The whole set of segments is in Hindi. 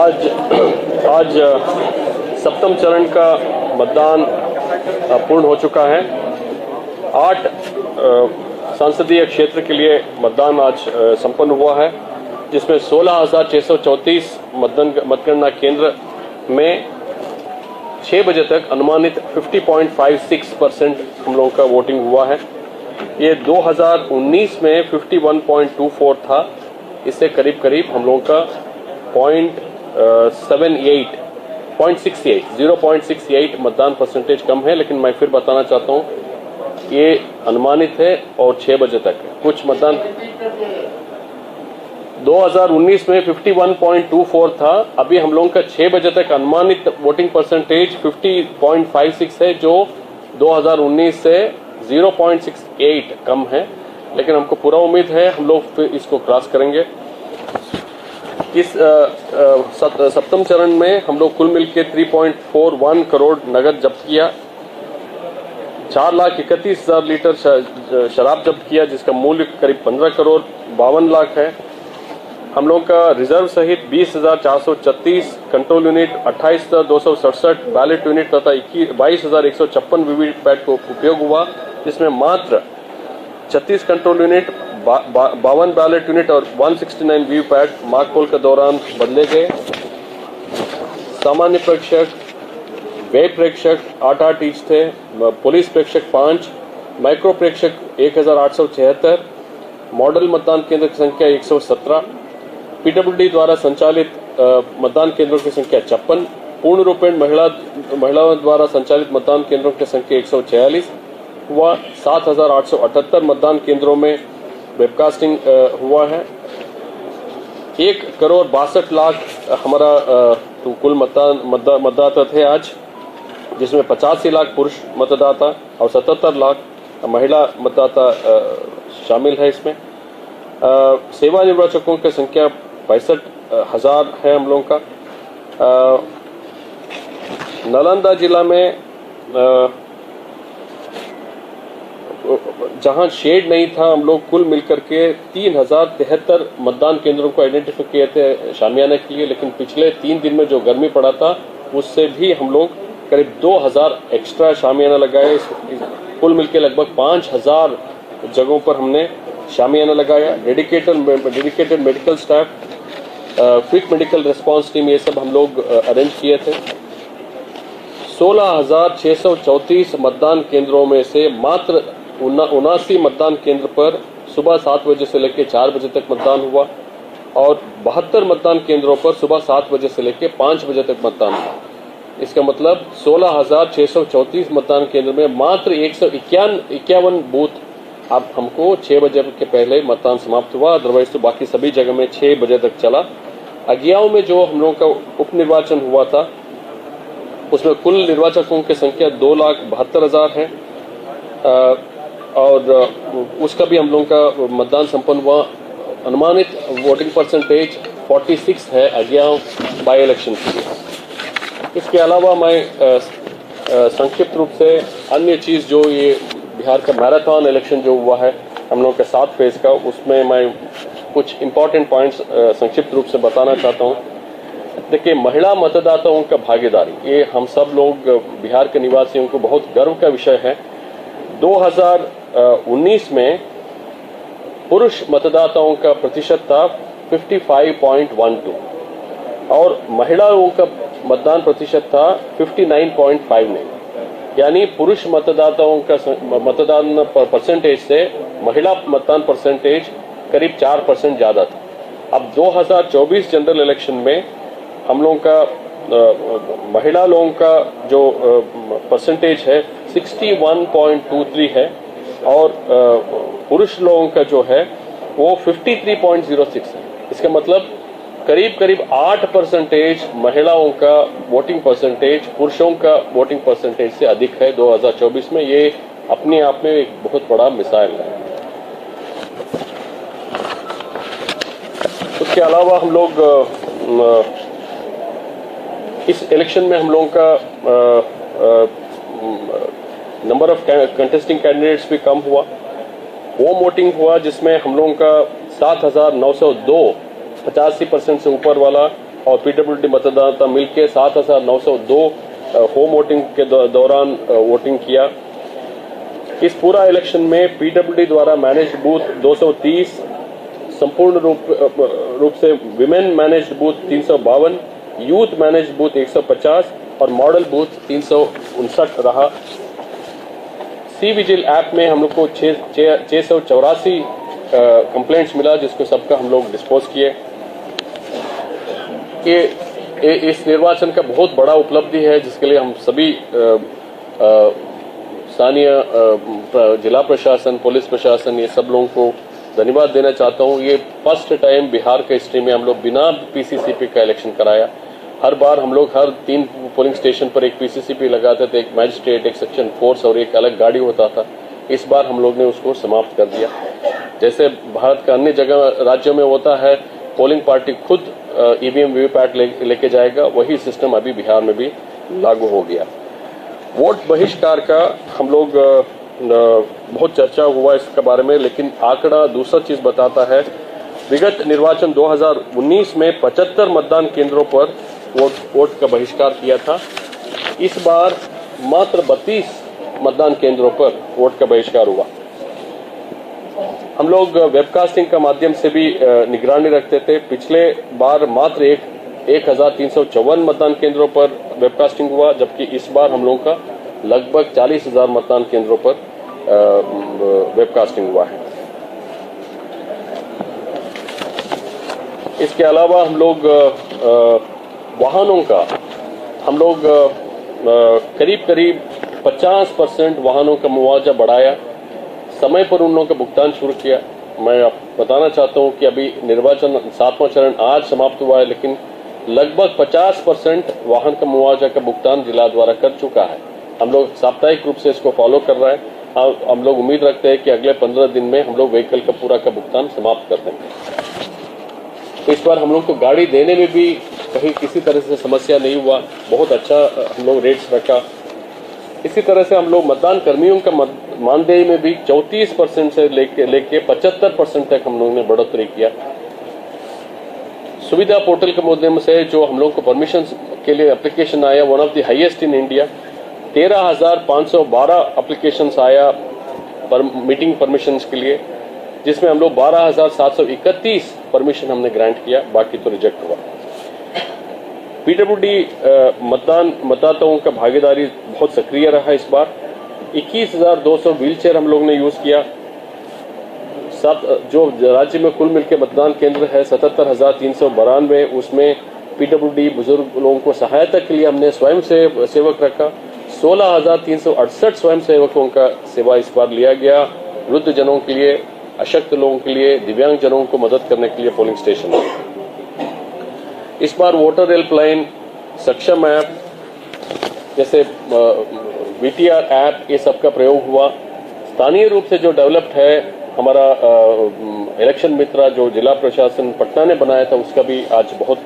आज सप्तम चरण का मतदान पूर्ण हो चुका है। 8 संसदीय क्षेत्र के लिए मतदान आज संपन्न हुआ है, जिसमें 16,634 मतगणना केंद्र में 6 बजे तक अनुमानित 50.56% हम लोगों का वोटिंग हुआ है। ये 2019 में 51.24 था। इससे करीब करीब हम लोगों का 0.68 मतदान परसेंटेज कम है। लेकिन मैं फिर बताना चाहता हूँ, ये अनुमानित है और 6 बजे तक है। कुछ मतदान 2019 में 51.24 था। अभी हम लोगों का 6 बजे तक अनुमानित वोटिंग परसेंटेज 50.56 है, जो 2019 से 0.68 कम है। लेकिन हमको पूरा उम्मीद है हम लोग फिर इसको क्रॉस करेंगे। इस सप्तम चरण में हम लोग कुल मिलकर 3.41 करोड़ नगद जब्त किया, 4,31,000 लीटर शराब जब्त किया, जिसका मूल्य करीब 15 करोड़ 52 लाख है। हम लोग का रिजर्व सहित 20,436 कंट्रोल यूनिट, 28,267 बैलेट यूनिट तथा 22,156 वीवीपैट को उपयोग हुआ, जिसमें मात्र 36 कंट्रोल यूनिट, 52 बैलेट यूनिट और 169 वीवीपैट मॉक पोल के दौरान बदले गए। सामान्य प्रेक्षक, व्यय प्रेक्षक 8 ईच थे, पुलिस प्रेक्षक 5, माइक्रो प्रेक्षक 1,876, मॉडल मतदान केंद्र की संख्या 117, पीडब्ल्यूडी द्वारा संचालित मतदान केंद्रों की संख्या 56, पूर्ण रूपेण महिलाओं द्वारा संचालित मतदान केंद्रों की संख्या 146 हुआ। 7,878 मतदान केंद्रों में वेबकास्टिंग हुआ है। 1,62,00,000 हमारा कुल मतदाता थे आज, जिसमें 85 लाख पुरुष मतदाता और 77 लाख महिला मतदाता शामिल है। इसमें सेवा निर्वाचकों की संख्या 65,000 है हम लोगों का। नालंदा जिला में जहां शेड नहीं था, हम लोग कुल मिलकर के 3,073 मतदान केंद्रों को आइडेंटिफाई किए थे शामियाना के लिए। लेकिन पिछले 3 दिन में जो गर्मी पड़ा था, उससे भी हम लोग करीब 2,000 एक्स्ट्रा शामियाना लगाए। कुल मिलकर लगभग 5,000 जगहों पर हमने शामियाना लगाया। Dedicated medical staff, quick medical response team, ये सब हम लोग अरेंज किए थे। 16,634 मतदान केंद्रों में से मात्र 79 मतदान केंद्र पर सुबह 7 बजे से लेकर 4 बजे तक मतदान हुआ और 72 मतदान केंद्रों पर सुबह 7 बजे से लेकर 5 बजे तक मतदान हुआ। इसका मतलब 16,634 मतदान केंद्र में मात्र 151 बूथ अब हमको 6 बजे के पहले मतदान समाप्त हुआ। अदरवाइज तो बाकी सभी जगह में 6 बजे तक चला। अगियाओं में जो हम लोगों का उप निर्वाचन हुआ था, उसमें कुल निर्वाचकों की संख्या 2,72,000 है और उसका भी हम लोगों का मतदान संपन्न हुआ। अनुमानित वोटिंग परसेंटेज 46 है अगियाओं बाई इलेक्शन के लिए। इसके अलावा मैं संक्षिप्त रूप से अन्य चीज जो ये बिहार का मैराथन इलेक्शन जो हुआ है हम लोगों के 7 फेज का, उसमें मैं कुछ इंपॉर्टेंट पॉइंट्स संक्षिप्त रूप से बताना चाहता हूँ। देखिए, महिला मतदाताओं का भागीदारी, ये हम सब लोग बिहार के निवासियों को बहुत गर्व का विषय है। 2019 में पुरुष मतदाताओं का प्रतिशत था 55.12 और महिलाओं का मतदान प्रतिशत था 59.59। यानी पुरुष मतदाताओं का मतदान परसेंटेज से महिला मतदान परसेंटेज करीब 4% ज्यादा था। अब 2024 जनरल इलेक्शन में हम लोगों का महिला लोगों का जो परसेंटेज है 61.23 है और पुरुष लोगों का जो है वो 53.06 है। इसका मतलब करीब करीब 8% महिलाओं का वोटिंग परसेंटेज पुरुषों का वोटिंग परसेंटेज से अधिक है 2024 में। ये अपने आप में एक बहुत बड़ा मिसाल है। उसके अलावा हम लोग इस इलेक्शन में हम लोगों का नंबर ऑफ कंटेस्टिंग कैंडिडेट्स भी कम हुआ। होम वोटिंग हुआ, जिसमें हम लोगों का 7,902 85% से ऊपर वाला और पीडब्ल्यूडी मतदाता मिलकर 7,902 होम वोटिंग के दौरान वोटिंग किया। इस पूरा इलेक्शन में पीडब्ल्यूडी द्वारा मैनेज्ड बूथ 230, संपूर्ण रूप से women managed booth 352, youth managed booth 150 और मॉडल बूथ 359 रहा। सी विजिल ऐप में हम लोग को 684 कंप्लेंट्स मिला, जिसको सबका हम लोग डिस्पोज किए। ये इस निर्वाचन का बहुत बड़ा उपलब्धि है, जिसके लिए हम सभी स्थानीय जिला प्रशासन, पुलिस प्रशासन, ये सब लोगों को धन्यवाद देना चाहता हूँ। ये फर्स्ट टाइम बिहार के हिस्ट्री में हम लोग बिना पीसीसीपी का इलेक्शन कराया। हर बार हम लोग हर 3 पोलिंग स्टेशन पर एक पीसीसीपी लगाते थे, एक मैजिस्ट्रेट, एक सेक्शन फोर्स और एक अलग गाड़ी होता था। इस बार हम लोग ने उसको समाप्त कर दिया। जैसे भारत का अन्य जगह राज्यों में होता है, पोलिंग पार्टी खुद ईवीएम वीवीपैट लेके जाएगा, वही सिस्टम अभी बिहार में भी लागू हो गया। वोट बहिष्कार का हम लोग बहुत चर्चा हुआ इसके बारे में, लेकिन आंकड़ा दूसरा चीज बताता है। विगत निर्वाचन 2019 में 75 मतदान केंद्रों पर वोट का बहिष्कार किया था। इस बार मात्र 32 मतदान केंद्रों पर वोट का बहिष्कार हुआ। हम लोग वेबकास्टिंग का माध्यम से भी निगरानी रखते थे। पिछले बार मात्र 1,354 मतदान केंद्रों पर वेबकास्टिंग हुआ, जबकि इस बार हम लोगों का लगभग 40,000 मतदान केंद्रों पर वेबकास्टिंग हुआ है। इसके अलावा हम लोग वाहनों का हम लोग करीब 50% वाहनों का मुआवजा बढ़ाया, समय पर उन लोगों का भुगतान शुरू किया। मैं बताना चाहता हूं कि अभी निर्वाचन 7वां चरण आज समाप्त हुआ है, लेकिन लगभग 50% वाहन का मुआवजा का भुगतान जिला द्वारा कर चुका है। हम लोग साप्ताहिक रूप से इसको फॉलो कर रहे हैं। हम लोग उम्मीद रखते हैं कि अगले 15 दिन में हम लोग व्हीकल का पूरा का भुगतान समाप्त कर देंगे। तो इस बार हम लोग को गाड़ी देने में भी कहीं किसी तरह से समस्या नहीं हुआ, बहुत अच्छा हम लोग रेट्स रखा। इसी तरह से हम लोग मतदान कर्मियों का मानदेय में भी 34% से लेके 75% तक हम लोगों ने बढ़ोतरी किया। सुविधा पोर्टल के माध्यम से जो हम लोग को परमिशन के लिए एप्लीकेशन आया, one of the highest in India, 13,512 applications आया मीटिंग परमिशंस के लिए, जिसमें हम लोग 12,731 परमिशन हमने ग्रांट किया, बाकी तो रिजेक्ट हुआ। पीडब्ल्यूडी मतदाताओं का भागीदारी बहुत सक्रिय रहा। इस बार 21,200 व्हीलचेयर हम लोग ने यूज किया। जो राज्य में कुल मिलकर मतदान केंद्र है 77,392, उसमें पीडब्ल्यूडी बुजुर्ग लोगों को सहायता के लिए हमने स्वयं सेवक रखा। 16,368 स्वयं सेवकों का सेवा इस बार लिया गया। वृद्ध जनों के लिए, अशक्त लोगों के लिए, दिव्यांग जनों को मदद करने के लिए पोलिंग स्टेशन है। इस बार वोटर हेल्पलाइन, सक्षम ऐप, जैसे वीटीआर ऐप, ये सब का प्रयोग हुआ। स्थानीय रूप से जो डेवलप्ड है हमारा इलेक्शन मित्रा, जो जिला प्रशासन पटना ने बनाया था, उसका भी आज बहुत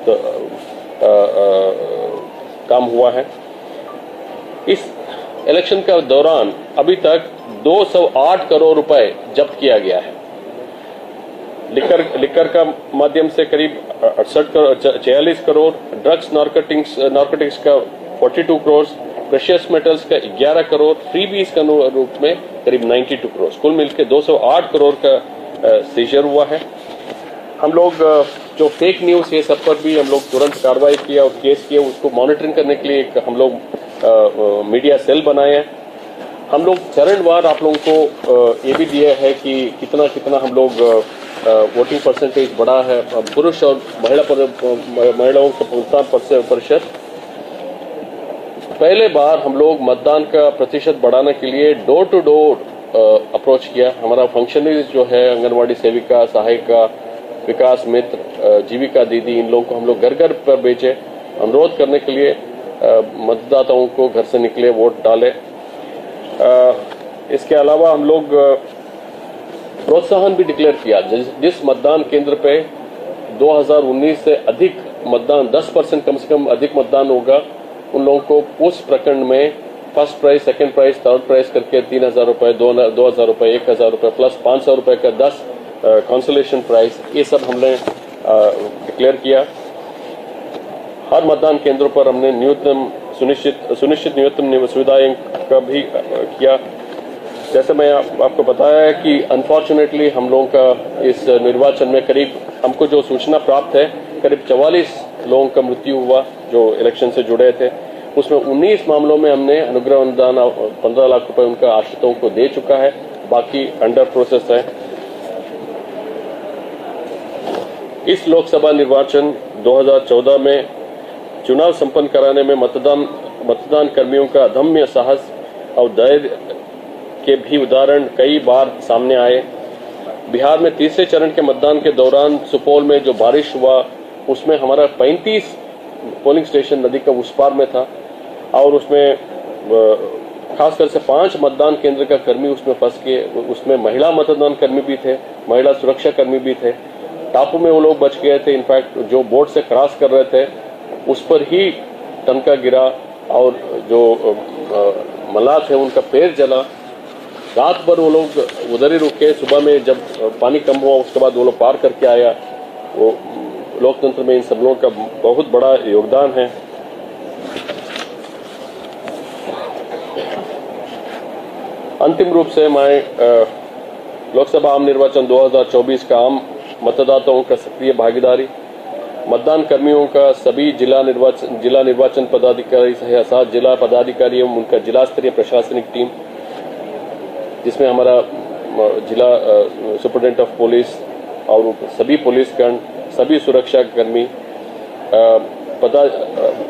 काम हुआ है। इस इलेक्शन का दौरान अभी तक 208 करोड़ रुपए जब्त किया गया है। लिकर का माध्यम से करीब 46 करोड़, ड्रग्स नार्कोटिक्स का 42 करोड़, प्रेशियस मेटल्स का 11 करोड़, फ्रीबीज का रूप में करीब 92 करोड़, कुल मिलकर 208 करोड़ का सीजर हुआ है। हम लोग जो फेक न्यूज ये सब पर भी हम लोग तुरंत कार्रवाई किया और केस किया। उसको मॉनिटरिंग करने के लिए हम लोग मीडिया सेल बनाए हैं। हम लोग चरणवार आप लोगों को ये भी दिया है कि कितना हम लोग वोटिंग परसेंटेज बढ़ा है, पुरुष और महिलाओं का मतदान प्रतिशत। पहले बार हम लोग मतदान का प्रतिशत बढ़ाने के लिए डोर टू डोर अप्रोच किया। हमारा फंक्शनरीज जो है, आंगनवाड़ी सेविका, सहायिका, विकास मित्र, जीविका दीदी, इन लोगों को हम लोग घर घर पर भेजे, अनुरोध करने के लिए मतदाताओं को घर से निकले, वोट डाले। इसके अलावा हम लोग प्रोत्साहन भी डिक्लेयर किया। जिस मतदान केंद्र पे 2019 से अधिक मतदान, 10% कम से कम अधिक मतदान होगा, उन लोगों को उस प्रखंड में first prize, second prize, third prize करके 3,000 रुपए, 2,000 रुपए, 1,000 रुपए प्लस 500 रुपए का 10 कंसोलेशन प्राइज, ये सब हमने डिक्लेयर किया। हर मतदान केंद्रों पर हमने न्यूनतम सुनिश्चित न्यूनतम सुविधाएं का भी किया। जैसे मैं आपको बताया है कि अनफॉर्चुनेटली हम लोगों का इस निर्वाचन में करीब हमको जो सूचना प्राप्त है करीब 44 लोगों का मृत्यु हुआ जो इलेक्शन से जुड़े थे। उसमें 19 मामलों में हमने अनुग्रह अनुदान 15 लाख रुपए उनका आश्रितों को दे चुका है, बाकी अंडर प्रोसेस है। इस लोकसभा निर्वाचन 2014 में चुनाव संपन्न कराने में मतदान कर्मियों का अदम्य साहस और धैर्य के भी उदाहरण कई बार सामने आए। बिहार में तीसरे चरण के मतदान के दौरान सुपौल में जो बारिश हुआ उसमें हमारा 35 पोलिंग स्टेशन नदी का उस पार में था और उसमें खासकर से 5 मतदान केंद्र का कर्मी उसमें फंस गए। उसमें महिला मतदान कर्मी भी थे, महिला सुरक्षा कर्मी भी थे। टापू में वो लोग बच गए थे। इनफैक्ट जो बोट से क्रॉस कर रहे थे उस पर ही टनका गिरा और जो मल्लाह थे उनका पैर जला। रात भर वो लोग उधर ही रुके। सुबह में जब पानी कम हुआ उसके बाद वो लोग पार करके आया। वो लोकतंत्र में इन सब लोगों का बहुत बड़ा योगदान है। अंतिम रूप से मैं लोकसभा आम निर्वाचन 2024 का आम मतदाताओं का सक्रिय भागीदारी, मतदान कर्मियों का सभी जिला निर्वाचन पदाधिकारी सह 7 जिला पदाधिकारी एवं उनका जिला स्तरीय प्रशासनिक टीम, जिसमें हमारा जिला सुपरिटेंडेंट ऑफ पुलिस और सभी पुलिसगण, सभी सुरक्षा कर्मी,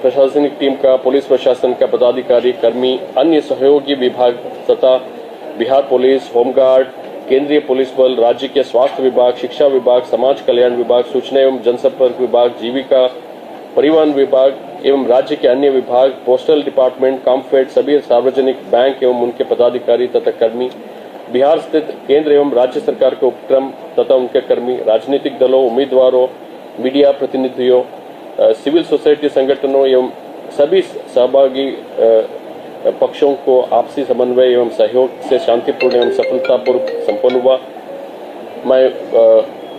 प्रशासनिक टीम का, पुलिस प्रशासन का पदाधिकारी कर्मी, अन्य सहयोगी विभाग तथा बिहार पुलिस, होमगार्ड, केंद्रीय पुलिस बल, राज्य के स्वास्थ्य विभाग, शिक्षा विभाग, समाज कल्याण विभाग, सूचना एवं जनसंपर्क विभाग, जीविका परिवहन विभाग एवं राज्य के अन्य विभाग, पोस्टल डिपार्टमेंट, कॉम्फेड, सभी सार्वजनिक बैंक एवं उनके पदाधिकारी तथा कर्मी, बिहार स्थित केंद्र एवं राज्य सरकार के उपक्रम तथा उनके कर्मी, राजनीतिक दलों, उम्मीदवारों, मीडिया प्रतिनिधियों, सिविल सोसाइटी संगठनों एवं सभी सहभागी पक्षों को आपसी समन्वय एवं सहयोग से शांतिपूर्ण एवं सफलतापूर्वक संपन्न हुआ। मैं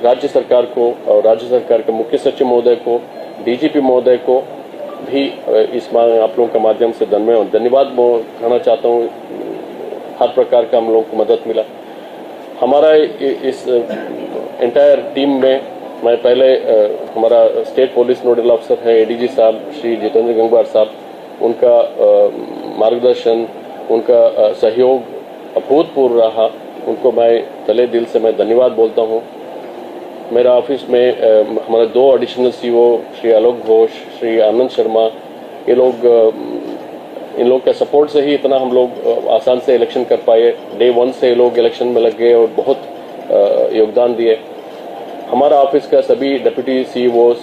राज्य सरकार को और राज्य सरकार के मुख्य सचिव महोदय को, डीजीपी महोदय को भी इस आप लोगों के माध्यम से धन्यवाद कहना चाहता हूँ। हर प्रकार का हम लोगों को मदद मिला। हमारा इस एंटायर टीम में मैं पहले हमारा स्टेट पुलिस नोडल अफसर है एडीजी साहब श्री जितेंद्र गंगवार साहब, उनका मार्गदर्शन, उनका सहयोग अभूतपूर्व रहा। उनको मैं तले दिल से मैं धन्यवाद बोलता हूँ। मेरा ऑफिस में हमारे 2 एडिशनल सीओ श्री आलोक घोष, श्री आनंद शर्मा, ये लोग इन लोग के सपोर्ट से ही इतना हम लोग आसान से इलेक्शन कर पाए। डे 1 से लोग इलेक्शन में लग गए और बहुत योगदान दिए। हमारा ऑफिस का सभी deputy CEOs,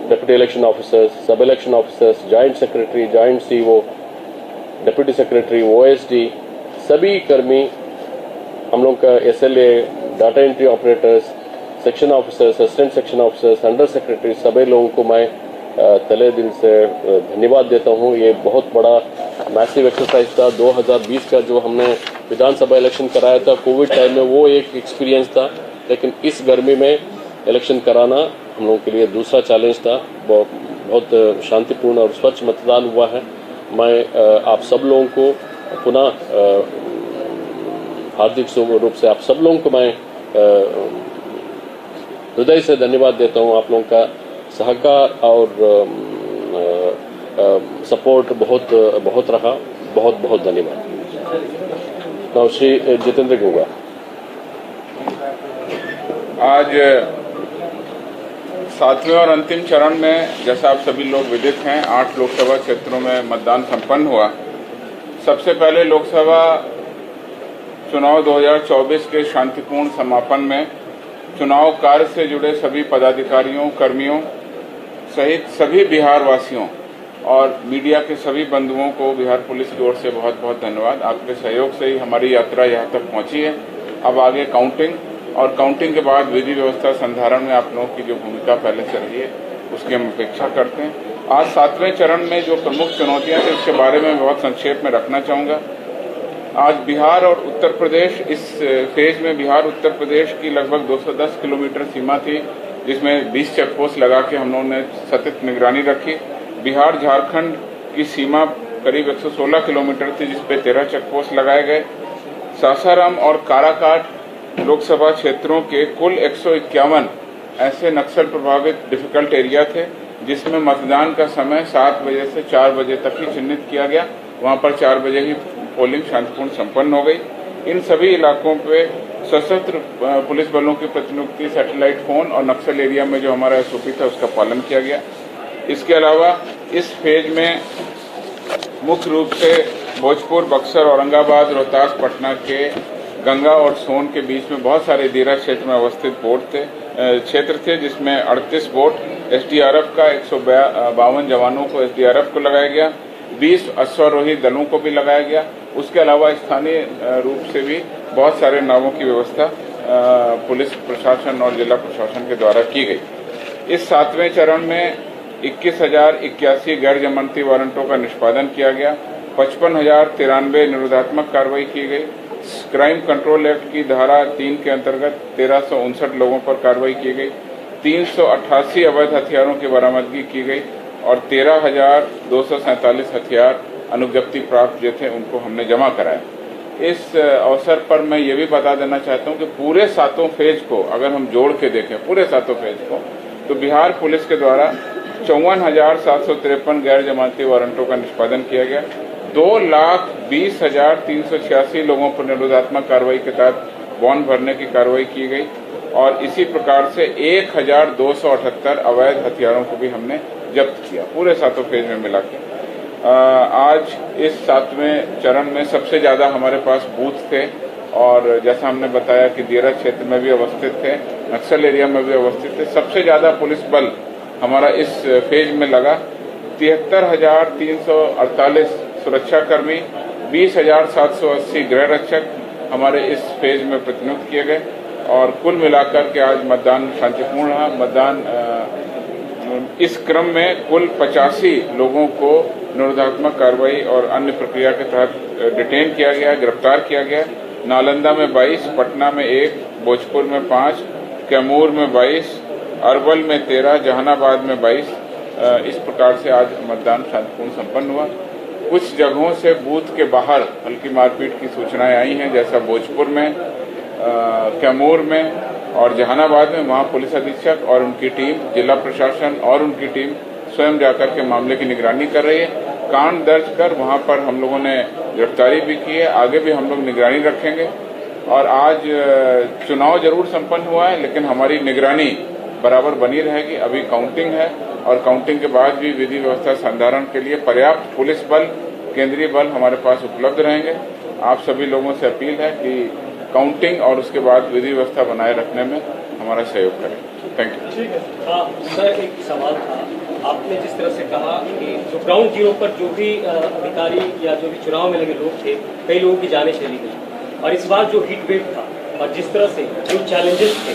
deputy election officers, सब election officers, joint secretary, joint CEO, deputy secretary, OSD, सभी कर्मी, हम लोग का SLA, data entry operators, section officers, assistant section officers, under secretary, सभी लोगों को मैं तले दिल से धन्यवाद देता हूँ। ये बहुत बड़ा मैसिव एक्सरसाइज था। 2020 का जो हमने विधानसभा इलेक्शन कराया था कोविड टाइम में, वो एक एक्सपीरियंस था, लेकिन इस गर्मी में इलेक्शन कराना हम लोगों के लिए दूसरा चैलेंज था। बहुत शांतिपूर्ण और स्वच्छ मतदान हुआ है। मैं आप सब लोगों को पुनः हार्दिक रूप से आप सब लोगों को मैं हृदय से धन्यवाद देता हूँ। आप लोगों का सहकार और सपोर्ट बहुत रहा। बहुत बहुत धन्यवाद। नाउ श्री जितेंद्र गंगवार। आज 7वें और अंतिम चरण में, जैसा आप सभी लोग विदित हैं, 8 लोकसभा क्षेत्रों में मतदान संपन्न हुआ। सबसे पहले लोकसभा चुनाव 2024 के शांतिपूर्ण समापन में चुनाव कार्य से जुड़े सभी पदाधिकारियों, कर्मियों सहित सभी बिहार वासियों और मीडिया के सभी बंधुओं को बिहार पुलिस की ओर से बहुत बहुत धन्यवाद। आपके सहयोग से ही हमारी यात्रा यहाँ तक पहुँची है। अब आगे काउंटिंग और काउंटिंग के बाद विधि व्यवस्था संधारण में आप लोगों की जो भूमिका पहले से रही है उसकी हम अपेक्षा करते हैं। आज 7वें चरण में जो प्रमुख चुनौतियां थी उसके बारे में बहुत संक्षेप में रखना चाहूँगा। आज बिहार और उत्तर प्रदेश, इस फेज में बिहार उत्तर प्रदेश की लगभग 210 किलोमीटर सीमा थी जिसमें 20 चेक पोस्ट लगा के हम लोगों ने सतत निगरानी रखी। बिहार झारखंड की सीमा करीब 116 किलोमीटर थी, जिसपे 13 चेक पोस्ट लगाए गए। सासाराम और काराकाट लोकसभा क्षेत्रों के कुल 151 ऐसे नक्सल प्रभावित डिफिकल्ट एरिया थे, जिसमें मतदान का समय 7 बजे से 4 बजे तक ही चिन्हित किया गया। वहां पर 4 बजे ही पोलिंग शांतिपूर्ण संपन्न हो गई। इन सभी इलाकों पे सशस्त्र पुलिस बलों की प्रतिनियुक्ति, सैटेलाइट फोन और नक्सल एरिया में जो हमारा एसओपी था उसका पालन किया गया। इसके अलावा इस फेज में मुख्य रूप से भोजपुर, बक्सर, औरंगाबाद, रोहतास, पटना के गंगा और सोन के बीच में बहुत सारे दियरा क्षेत्र में अवस्थित क्षेत्र थे, जिसमें 38 बोट एसडीआरएफ का 152 जवानों को एसडीआरएफ को लगाया गया, 20 अश्वारोही दलों को भी लगाया गया। उसके अलावा स्थानीय रूप से भी बहुत सारे नावों की व्यवस्था पुलिस प्रशासन और जिला प्रशासन के द्वारा की गई। इस 7वें चरण में 21,081 गैर जमानती वारंटों का निष्पादन किया गया, 55,093 निरोधात्मक कार्रवाई की गई। क्राइम कंट्रोल एक्ट की धारा 3 के अंतर्गत 1359 लोगों पर कार्रवाई की गई, 388 अवैध हथियारों की बरामदगी की गई और 13,247 हथियार अनुज्ञप्ति प्राप्त जो थे उनको हमने जमा कराया। इस अवसर पर मैं ये भी बता देना चाहता हूँ कि पूरे 7 फेज को अगर हम जोड़ के देखें, पूरे 7 फेज को, तो बिहार पुलिस के द्वारा 54,753 गैर जमानती वारंटों का निष्पादन किया गया। 2,20,386 लोगों पर निरोधात्मक कार्रवाई के तहत बॉन्ड भरने की कार्रवाई की गई और इसी प्रकार से 1,278 अवैध हथियारों को भी हमने जब्त किया, पूरे 7 फेज में मिला के। आज इस 7वें चरण में सबसे ज्यादा हमारे पास बूथ थे और जैसा हमने बताया कि दियरा क्षेत्र में भी अवस्थित थे, नक्सल एरिया में भी अवस्थित थे। सबसे ज्यादा पुलिस बल हमारा इस फेज में लगा। 73,348 सुरक्षाकर्मी, 20,780 गृह रक्षक हमारे इस फेज में प्रतिनियुक्त किए गए और कुल मिलाकर के आज मतदान शांतिपूर्ण रहा। मतदान इस क्रम में कुल 85 लोगों को निरोधात्मक कार्रवाई और अन्य प्रक्रिया के तहत डिटेन किया गया, गिरफ्तार किया गया। नालंदा में 22, पटना में 1, भोजपुर में 5, कैमूर में 22, अरवल में 13, जहानाबाद में 22। इस प्रकार से आज मतदान शांतिपूर्ण संपन्न हुआ। कुछ जगहों से बूथ के बाहर हल्की मारपीट की सूचनाएं आई हैं, जैसा भोजपुर में, कैमूर में और जहानाबाद में। वहां पुलिस अधीक्षक और उनकी टीम, जिला प्रशासन और उनकी टीम स्वयं जाकर के मामले की निगरानी कर रही है। कांड दर्ज कर वहां पर हम लोगों ने गिरफ्तारी भी की है। आगे भी हम लोग निगरानी रखेंगे और आज चुनाव जरूर संपन्न हुआ है, लेकिन हमारी निगरानी बराबर बनी रहेगी। अभी काउंटिंग है और काउंटिंग के बाद भी विधि व्यवस्था संधारण के लिए पर्याप्त पुलिस बल, केंद्रीय बल हमारे पास उपलब्ध रहेंगे। आप सभी लोगों से अपील है कि काउंटिंग और उसके बाद विधि व्यवस्था बनाए रखने में हमारा सहयोग करें। Thank you. ठीक है सर, एक सवाल था। आपने जिस तरह से कहा कि जो ग्राउंड जीरो पर जो भी अधिकारी या जो भी चुनाव में लगे लोग थे, कई लोगों की जानें चली गई और इस बार जो हीट वेव था और जिस तरह से जो चैलेंजेस थे,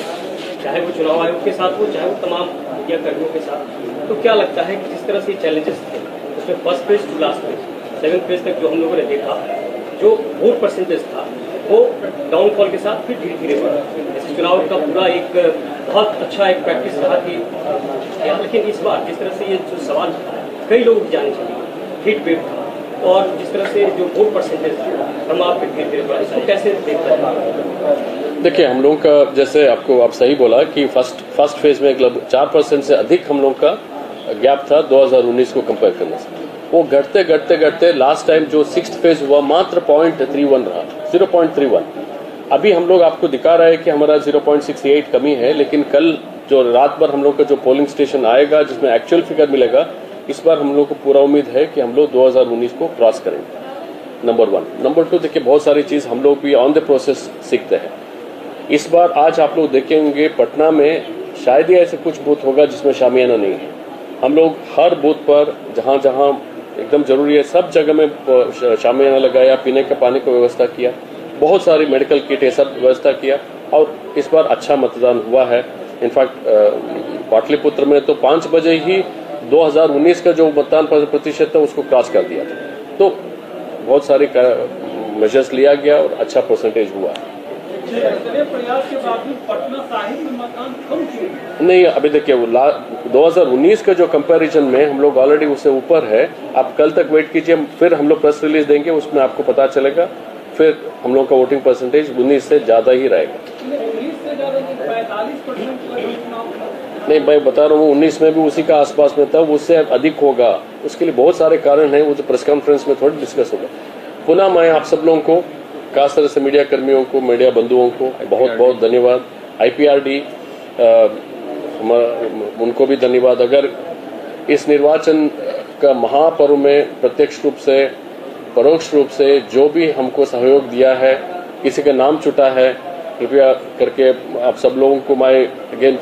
चाहे वो चुनाव आयोग के साथ हो, चाहे वो तमाम मीडिया कर्मियों के साथ, तो क्या लगता है कि जिस तरह से चैलेंजेस थे उसमें first phase two last phase, 7th phase तक जो हम लोगों ने देखा, जो वोट परसेंटेज था वो डाउनफॉल के साथ फिर धीरे धीरे बढ़ा। जैसे चुनाव का पूरा एक बहुत अच्छा एक प्रैक्टिस रहा कि, लेकिन इस बार जिस तरह से ये जो सवाल कई लोगों की जाने चाहिए, हीट वेव था और जिस तरह से जो वोट परसेंटेज हम आप धीरे धीरे बढ़ा, इसको कैसे देखते हैं? देखिए, हम लोगों का जैसे आप सही बोला कि फर्स्ट फेज में 4% से अधिक हम लोग का गैप था 2019 को कंपेयर करने से। वो घटते लास्ट टाइम जो 6th फेज हुआ मात्र 0.31 रहा, 0.31। अभी हम लोग आपको दिखा रहे हैं कि हमारा 0.68 कमी है, लेकिन कल जो रात भर हम लोग का जो पोलिंग स्टेशन आएगा जिसमें एक्चुअल फिगर मिलेगा, इस बार हम लोग को पूरा उम्मीद है कि हम लोग 2019 को क्रॉस करेंगे। नंबर 1। नंबर 2, देखिए बहुत सारी चीज हम लोग भी ऑन द प्रोसेस सीखते हैं। इस बार आज आप लोग देखेंगे पटना में शायद ही ऐसे कुछ बूथ होगा जिसमें शामियाना नहीं है। हम लोग हर बूथ पर जहां जहां एकदम जरूरी है सब जगह में शामियाना लगाया, पीने के पानी की व्यवस्था किया, बहुत सारी मेडिकल किट ये सब व्यवस्था किया और इस बार अच्छा मतदान हुआ है। इनफैक्ट पाटलिपुत्र में तो 5 बजे ही 2019 का जो मतदान प्रतिशत था उसको क्रॉस कर दिया था। तो बहुत सारे मेजर्स लिया गया और अच्छा परसेंटेज हुआ है। प्रयास के बावजूद पटना साहिब में मकान कम क्यों? नहीं, अभी देखिए 2019 का जो कंपैरिजन में हम लोग ऑलरेडी उससे ऊपर है। आप कल तक वेट कीजिए, फिर हम लोग प्रेस रिलीज देंगे, उसमें आपको पता चलेगा। फिर हम लोग का वोटिंग परसेंटेज 19 से ज्यादा ही रहेगा। 19 से ज्यादा 45% नहीं, मैं बता रहा हूँ 19 में भी उसी का आसपास में था, उससे अधिक होगा। उसके लिए बहुत सारे कारण हैं, वो तो प्रेस कॉन्फ्रेंस में थोड़ी डिस्कस होगा। पुनः मैं आप सब लोगों को, खास तरह से मीडिया कर्मियों को, मीडिया बंधुओं को बहुत बहुत धन्यवाद। IPRD उनको भी धन्यवाद। अगर इस निर्वाचन का महापर्व में प्रत्यक्ष रूप से, परोक्ष रूप से जो भी हमको सहयोग दिया है, किसी का नाम छुटा है, कृपया करके आप सब लोगों को मैं अगेन